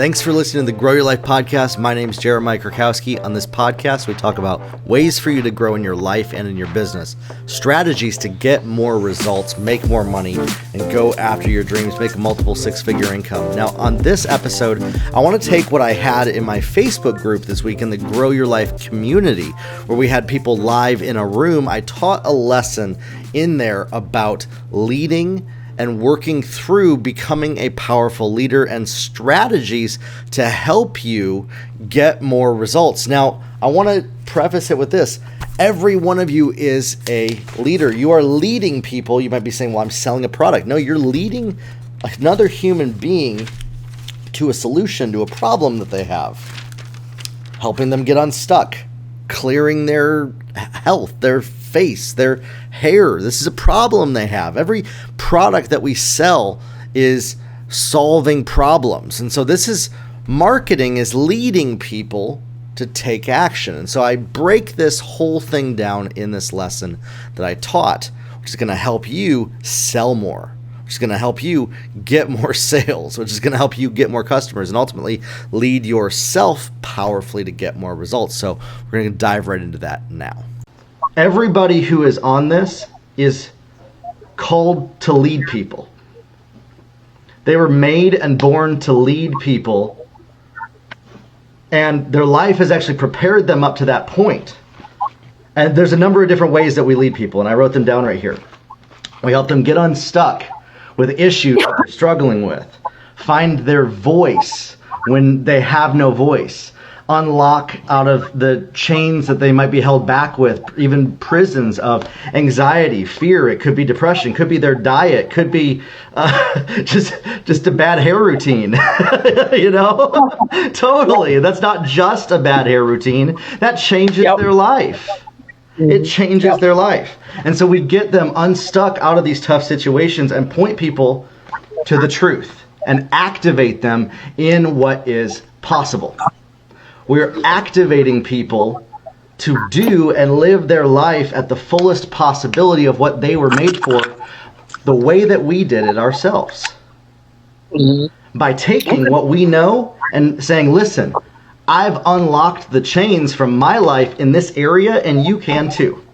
Thanks for listening to the Grow Your Life podcast. My name is Jeremiah Krakowski. On this podcast, we talk about ways for you to grow in your life and in your business, strategies to get more results, make more money, and go after your dreams, make a multiple six-figure income. Now, on this episode, I want to take what I had in my Facebook group this week in the Grow Your Life community, where we had people live in a room. I taught a lesson in there about leading and working through becoming a powerful leader and strategies to help you get more results. Now, I want to preface it with this. Every one of you is a leader. You are leading people. You might be saying, well, I'm selling a product. No, you're leading another human being to a solution, to a problem that they have, helping them get unstuck, clearing their health, their face, their hair. This is a problem they have. Every product that we sell is solving problems. And so this is marketing, is leading people to take action. And so I break this whole thing down in this lesson that I taught, which is going to help you sell more, which is going to help you get more sales, which is going to help you get more customers and ultimately lead yourself powerfully to get more results. So we're going to dive right into that now. Everybody who is on this is called to lead people. They were made and born to lead people, and their life has actually prepared them up to that point. And there's a number of different ways that we lead people, and I wrote them down right here. We help them get unstuck with issues that they're struggling with, find their voice when they have no voice, unlock out of the chains that they might be held back with, even prisons of anxiety, fear. It could be depression, could be their diet, could be just a bad hair routine. You know, totally. That's not just a bad hair routine. That changes their life. It changes their life. And so we get them unstuck out of these tough situations and point people to the truth and activate them in what is possible. We're activating people to do and live their life at the fullest possibility of what they were made for, the way that we did it ourselves. Mm-hmm. By taking what we know and saying, listen, I've unlocked the chains from my life in this area, and you can too.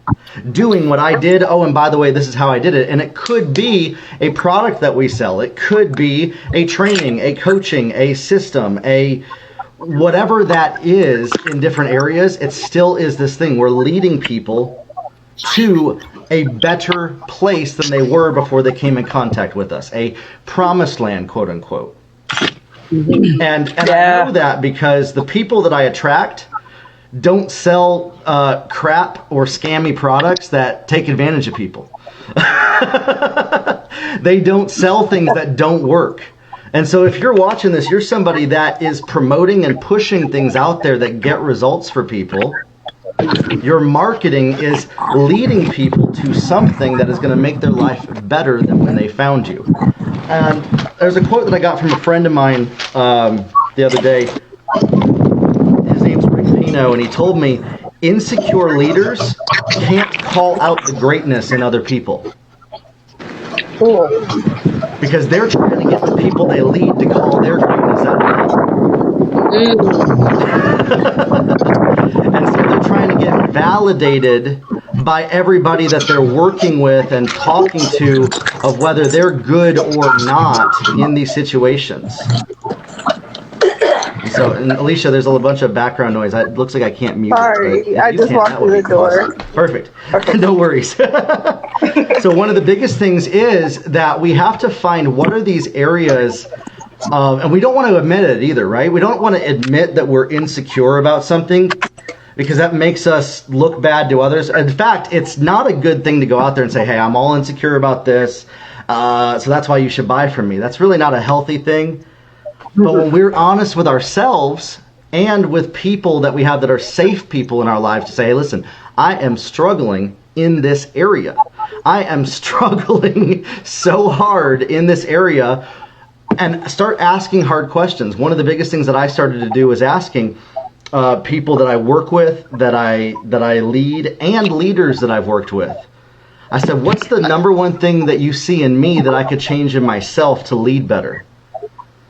Doing what I did, oh, and by the way, this is how I did it. And it could be a product that we sell. It could be a training, a coaching, a system, whatever that is in different areas. It still is this thing. We're leading people to a better place than they were before they came in contact with us, a promised land, quote unquote. And I know that because the people that I attract don't sell crap or scammy products that take advantage of people. They don't sell things that don't work. And so if you're watching this, you're somebody that is promoting and pushing things out there that get results for people. Your marketing is leading people to something that is going to make their life better than when they found you. And there's a quote that I got from a friend of mine the other day. His name's Rick Pino, and he told me, insecure leaders can't call out the greatness in other people. Because they're trying to get the people they lead to call their greatness out of them. And so they're trying to get validated by everybody that they're working with and talking to of whether they're good or not in these situations. So, and Alicia, there's a bunch of background noise. It looks like I can't mute. Sorry, I just walked through the door. Awesome. Perfect. Okay. No worries. So one of the biggest things is that we have to find what are these areas, and we don't want to admit it either, right? We don't want to admit that we're insecure about something because that makes us look bad to others. In fact, it's not a good thing to go out there and say, hey, I'm all insecure about this, so that's why you should buy from me. That's really not a healthy thing. But when we're honest with ourselves and with people that we have that are safe people in our lives to say, hey, listen, I am struggling in this area. I am struggling so hard in this area, and start asking hard questions. One of the biggest things that I started to do was asking people that I work with, that I lead, and leaders that I've worked with. I said, what's the number one thing that you see in me that I could change in myself to lead better?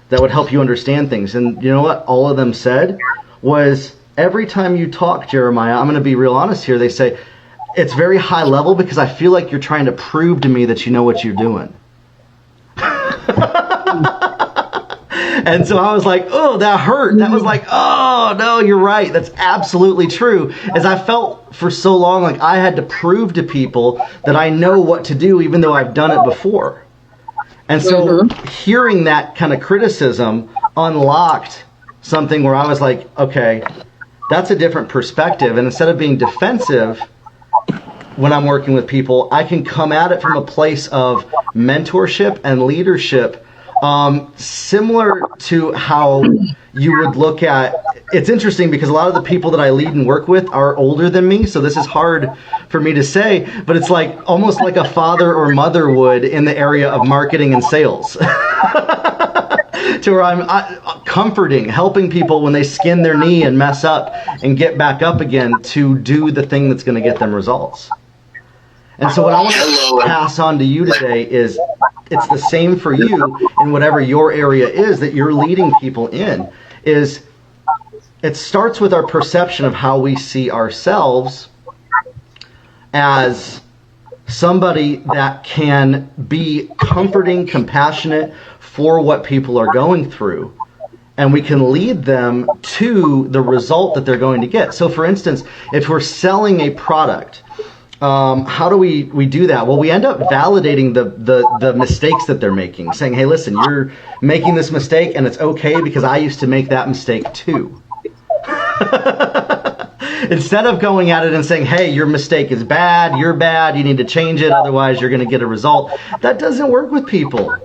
that would help you understand things. And you know what all of them said was, every time you talk, Jeremiah, I'm going to be real honest here, they say, it's very high level because I feel like you're trying to prove to me that you know what you're doing. And so I was like, oh, that hurt. That was like, oh, no, you're right. That's absolutely true. As I felt for so long like I had to prove to people that I know what to do, even though I've done it before. And so hearing that kind of criticism unlocked something where I was like, okay, that's a different perspective. And instead of being defensive when I'm working with people, I can come at it from a place of mentorship and leadership. Similar to how you would look at, it's interesting because a lot of the people that I lead and work with are older than me, so this is hard for me to say, but it's like almost like a father or mother would in the area of marketing and sales. To where I'm comforting, helping people when they skin their knee and mess up and get back up again to do the thing that's going to get them results. And so what I want to pass on to you today is it's the same for you in whatever your area is that you're leading people in. Is it starts with our perception of how we see ourselves as somebody that can be comforting, compassionate for what people are going through. And we can lead them to the result that they're going to get. So for instance, if we're selling a product, how do we do that? Well, we end up validating the mistakes that they're making, saying, hey, listen, you're making this mistake and it's okay because I used to make that mistake too. Instead of going at it and saying, hey, your mistake is bad, you're bad, you need to change it, otherwise you're going to get a result. That doesn't work with people.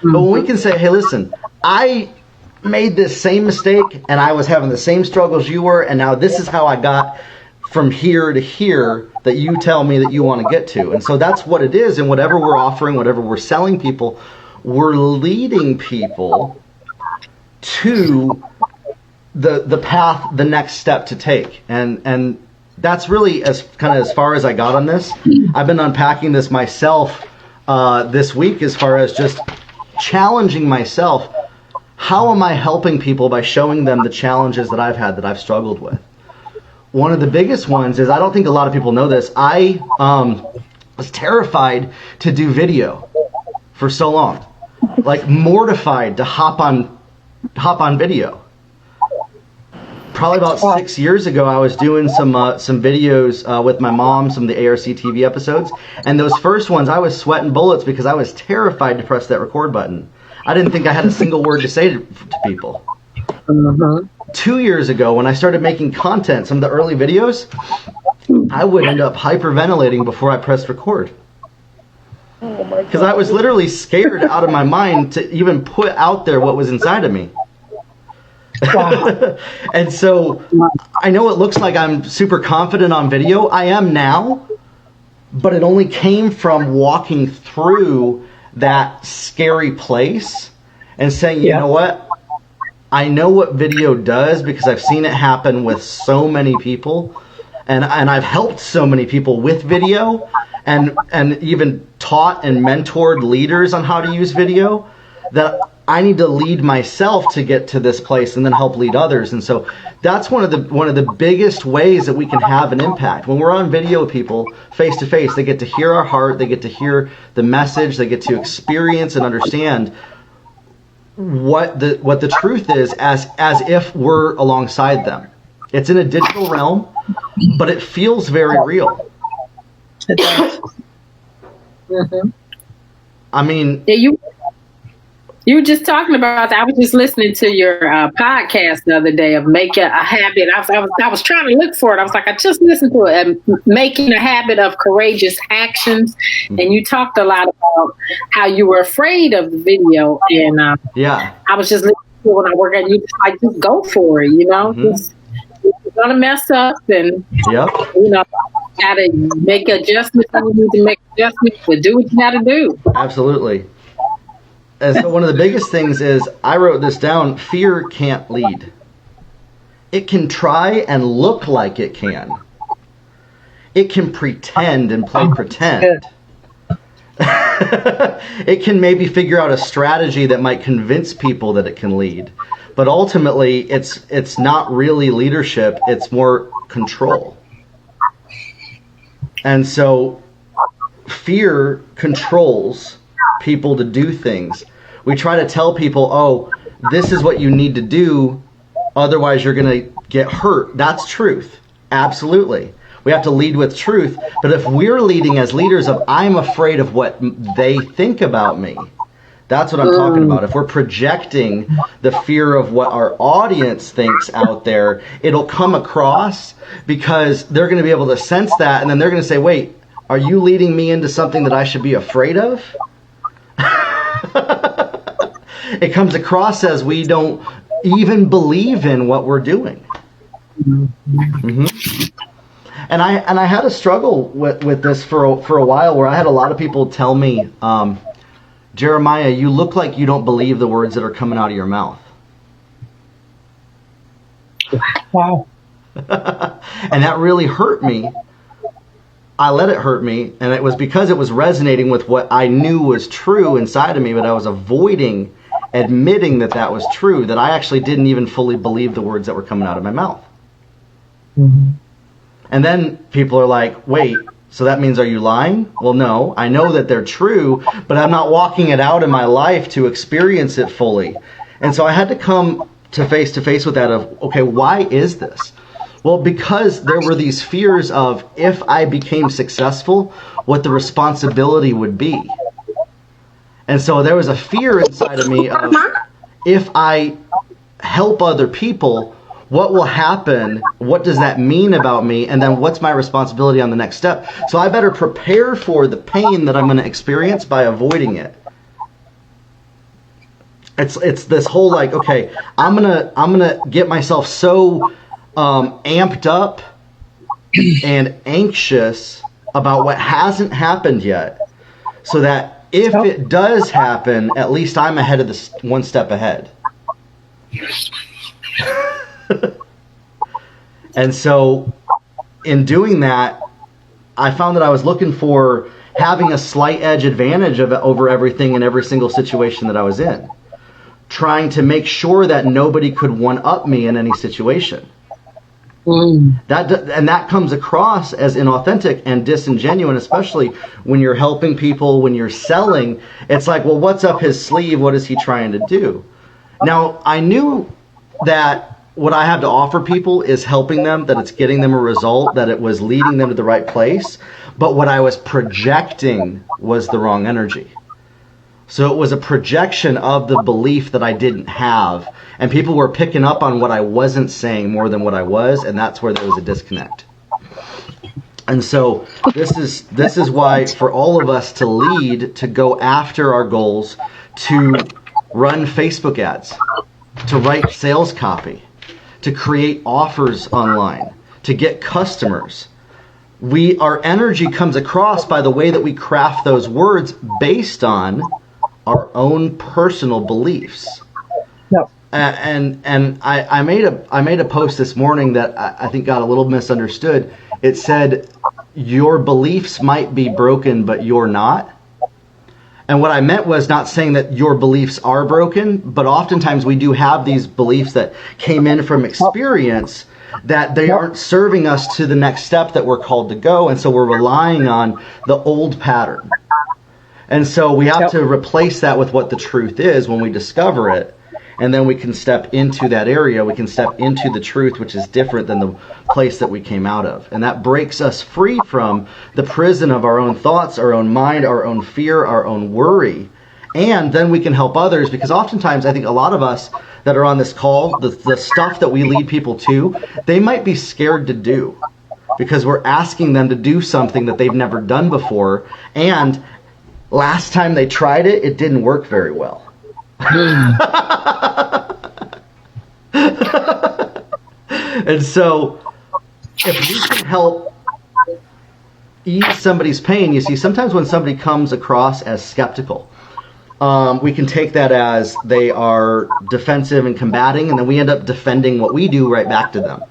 But when we can say, hey, listen, I made this same mistake and I was having the same struggles you were, and now this is how I got from here to here that you tell me that you want to get to. And so that's what it is. And whatever we're offering, whatever we're selling people, we're leading people to the path, the next step to take. And that's really as far as I got on this. I've been unpacking this myself this week as far as just challenging myself. How am I helping people by showing them the challenges that I've had, that I've struggled with? One of the biggest ones is, I don't think a lot of people know this, I was terrified to do video for so long. Like mortified to hop on video. Probably about 6 years ago, I was doing some videos with my mom, some of the ARC TV episodes. And those first ones, I was sweating bullets because I was terrified to press that record button. I didn't think I had a single word to say to people. 2 years ago, when I started making content, some of the early videos, I would end up hyperventilating before I pressed record. Because I was literally scared out of my mind to even put out there what was inside of me. And so I know it looks like I'm super confident on video. I am now, but it only came from walking through that scary place and saying, you know what? I know what video does because I've seen it happen with so many people, and I've helped so many people with video, and even taught and mentored leaders on how to use video, that I need to lead myself to get to this place and then help lead others. And so that's one of the biggest ways that we can have an impact. When we're on video with people face to face, they get to hear our heart, they get to hear the message, they get to experience and understand what the truth is as if we're alongside them. It's in a digital realm, but it feels very real. It does. I mean, yeah, you were just talking about that. I was just listening to your podcast the other day of Make a Habit. I was trying to look for it. I was like, I just listened to it. Making a Habit of Courageous Actions. And you talked a lot about how you were afraid of the video. And I was just listening to it when I work at you. Just go for it, you know. Just, you're going to mess up and, you know, got to make adjustments when you need to make adjustments, but do what you got to do. Absolutely. And so one of the biggest things is, I wrote this down, fear can't lead. It can try and look like it can. It can pretend and play pretend. It can maybe figure out a strategy that might convince people that it can lead. But ultimately, it's not really leadership. It's more control. And so fear controls people to do things. We try to tell people, oh, this is what you need to do, otherwise you're going to get hurt. That's truth. Absolutely. We have to lead with truth. But if we're leading as leaders of, I'm afraid of what they think about me, that's what I'm talking about. If we're projecting the fear of what our audience thinks out there, it'll come across because they're going to be able to sense that, and then they're going to say, wait, are you leading me into something that I should be afraid of? It comes across as we don't even believe in what we're doing. Mm-hmm. And I had a struggle with this for a while, where I had a lot of people tell me, Jeremiah, you look like you don't believe the words that are coming out of your mouth. Wow. And that really hurt me. I let it hurt me, and it was because it was resonating with what I knew was true inside of me, but I was avoiding admitting that was true, that I actually didn't even fully believe the words that were coming out of my mouth. Mm-hmm. And then people are like, wait, so that means, are you lying? Well, no, I know that they're true, but I'm not walking it out in my life to experience it fully. And so I had to come to face with that of, okay, why is this? Well, because there were these fears of, if I became successful, what the responsibility would be. And so there was a fear inside of me of, if I help other people, what will happen? What does that mean about me? And then what's my responsibility on the next step? So I better prepare for the pain that I'm going to experience by avoiding it. It's this whole like, okay, I'm gonna get myself so amped up and anxious about what hasn't happened yet, so that if it does happen, at least I'm ahead of this, one step ahead. And so in doing that, I found that I was looking for having a slight edge advantage over everything in every single situation that I was in, trying to make sure that nobody could one-up me in any situation. That comes across as inauthentic and disingenuous, especially when you're helping people, when you're selling. It's like, well, what's up his sleeve? What is he trying to do? Now, I knew that what I have to offer people is helping them, that it's getting them a result, that it was leading them to the right place. But what I was projecting was the wrong energy. So it was a projection of the belief that I didn't have. And people were picking up on what I wasn't saying more than what I was, and that's where there was a disconnect. And so this is why, for all of us to lead, to go after our goals, to run Facebook ads, to write sales copy, to create offers online, to get customers, our energy comes across by the way that we craft those words based on our own personal beliefs. Yep. And I made a post this morning that I think got a little misunderstood. It said, your beliefs might be broken, but you're not. And what I meant was not saying that your beliefs are broken, but oftentimes we do have these beliefs that came in from experience that they aren't serving us to the next step that we're called to go. And so we're relying on the old pattern. And so we have to replace that with what the truth is when we discover it. And then we can step into that area. We can step into the truth, which is different than the place that we came out of. And that breaks us free from the prison of our own thoughts, our own mind, our own fear, our own worry. And then we can help others, because oftentimes I think a lot of us that are on this call, the stuff that we lead people to, they might be scared to do because we're asking them to do something that they've never done before. And last time they tried it, it didn't work very well. And so if we can help ease somebody's pain, you see, sometimes when somebody comes across as skeptical, we can take that as they are defensive and combating, and then we end up defending what we do right back to them.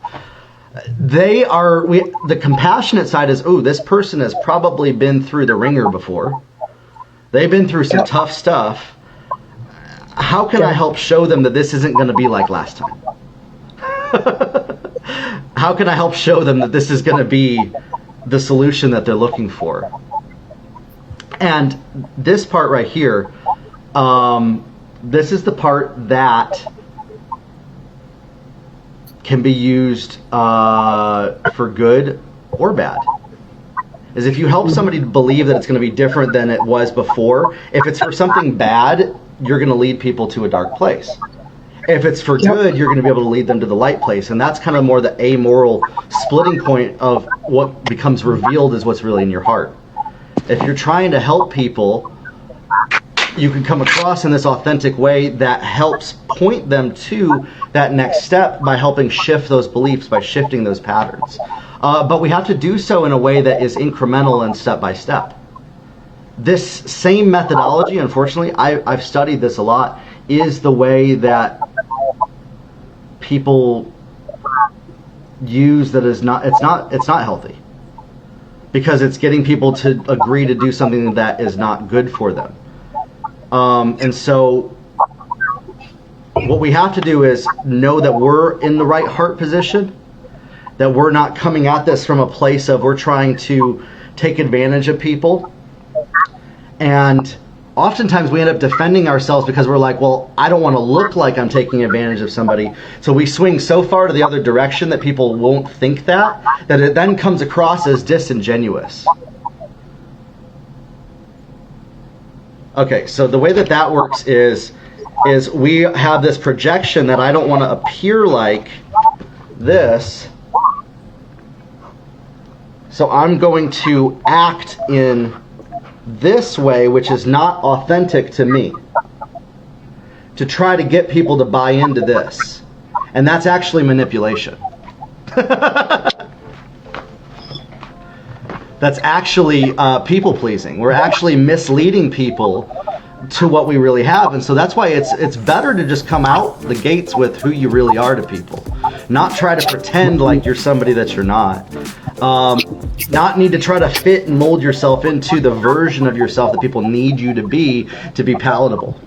The compassionate side is, this person has probably been through the ringer before. They've been through some tough stuff. How can I help show them that this isn't going to be like last time? How can I help show them that this is going to be the solution that they're looking for? And this part right here, this is the part that can be used for good or bad. Is if you help somebody believe that it's going to be different than it was before, if it's for something bad, you're going to lead people to a dark place. If it's for good, you're going to be able to lead them to the light place. And that's kind of more the amoral splitting point of what becomes revealed is what's really in your heart. If you're trying to help people, you can come across in this authentic way that helps point them to that next step by helping shift those beliefs, by shifting those patterns. But we have to do so in a way that is incremental and step by step. This same methodology, unfortunately, I've studied this a lot, is the way that people use that is not, it's not healthy. Because it's getting people to agree to do something that is not good for them. And so what we have to do is know that we're in the right heart position, that we're not coming at this from a place of we're trying to take advantage of people. And oftentimes we end up defending ourselves because we're like, well, I don't want to look like I'm taking advantage of somebody. So we swing so far to the other direction that people won't think that it then comes across as disingenuous. Okay, so the way that works is we have this projection that I don't want to appear like this. So I'm going to act in this way, which is not authentic to me, to try to get people to buy into this. And that's actually manipulation. That's actually people pleasing. We're actually misleading people to what we really have. And so that's why it's better to just come out the gates with who you really are to people. Not try to pretend like you're somebody that you're not. Not need to try to fit and mold yourself into the version of yourself that people need you to be palatable.